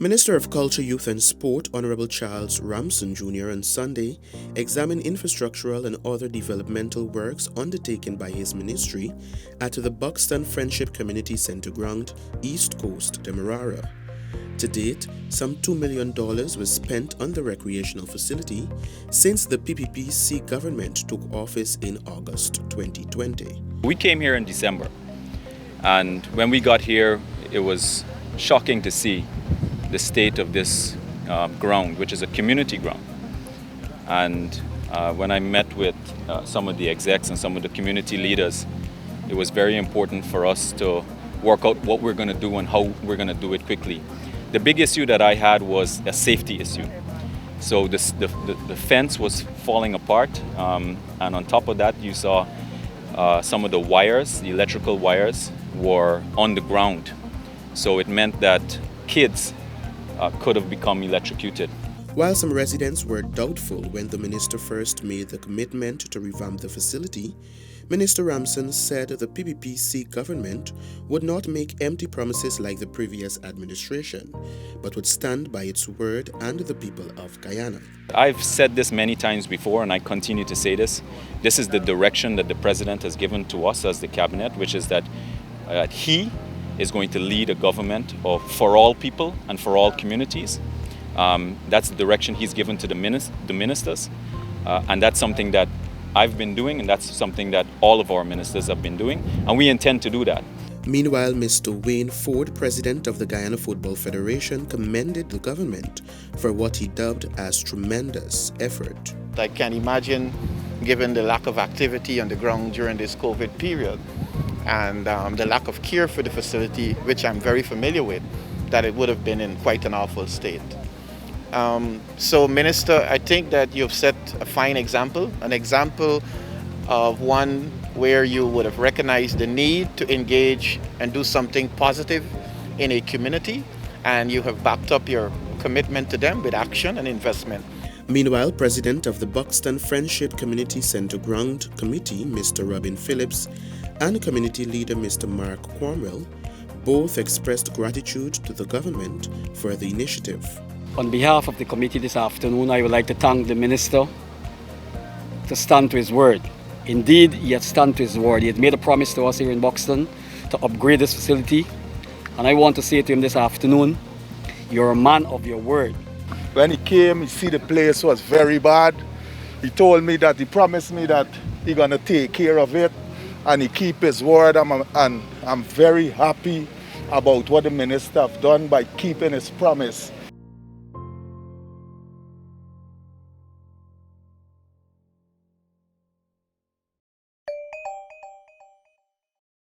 Minister of Culture, Youth and Sport, Honorable Charles RAMSON Jr. on Sunday examined infrastructural and other developmental works undertaken by his ministry at the Buxton Friendship Community Center ground, East Coast, Demerara. To date, some $2 million was spent on the recreational facility since the PPPC government took office in August 2020. We came here in December, and when we got here, it was shocking to see the state of this ground, which is a community ground. And when I met with some of the execs and some of the community leaders, it was very important for us to work out what we're going to do and how we're going to do it quickly. The big issue that I had was a safety issue. So the fence was falling apart, and on top of that, you saw some of the wires, the electrical wires, were on the ground. So it meant that kids could have become electrocuted. While some residents were doubtful when the minister first made the commitment to revamp the facility, Minister RAMSON said the PPPC government would not make empty promises like the previous administration, but would stand by its word and the people of Guyana. I've said this many times before, and I continue to say this. This is the direction that the president has given to us as the cabinet, which is that he is going to lead a government for all people and for all communities. That's the direction he's given to the ministers, and that's something that I've been doing, and that's something that all of our ministers have been doing, and we intend to do that. Meanwhile, Mr. Wayne FORDE, president of the Guyana Football Federation, commended the government for what he dubbed as tremendous effort. I can imagine, given the lack of activity on the ground during this COVID period, and the lack of care for the facility, which I'm very familiar with, that it would have been in quite an awful state. So, Minister, I think that you've set a fine example, an example of one where you would have recognized the need to engage and do something positive in a community, and you have backed up your commitment to them with action and investment. Meanwhile, President of the Buxton Friendship Community Center Ground Committee, Mr. PHILLIPS, and Community Leader Mr. CROMWELL both expressed gratitude to the government for the initiative. On behalf of the committee this afternoon, I would like to thank the minister to stand to his word. Indeed, he had stand to his word. He had made a promise to us here in Buxton to upgrade this facility. And I want to say to him this afternoon, you're a man of your word. When he came, he see the place was very bad. He told me that he promised me that he's gonna take care of it, and he keep his word. And I'm very happy about what the minister have done by keeping his promise.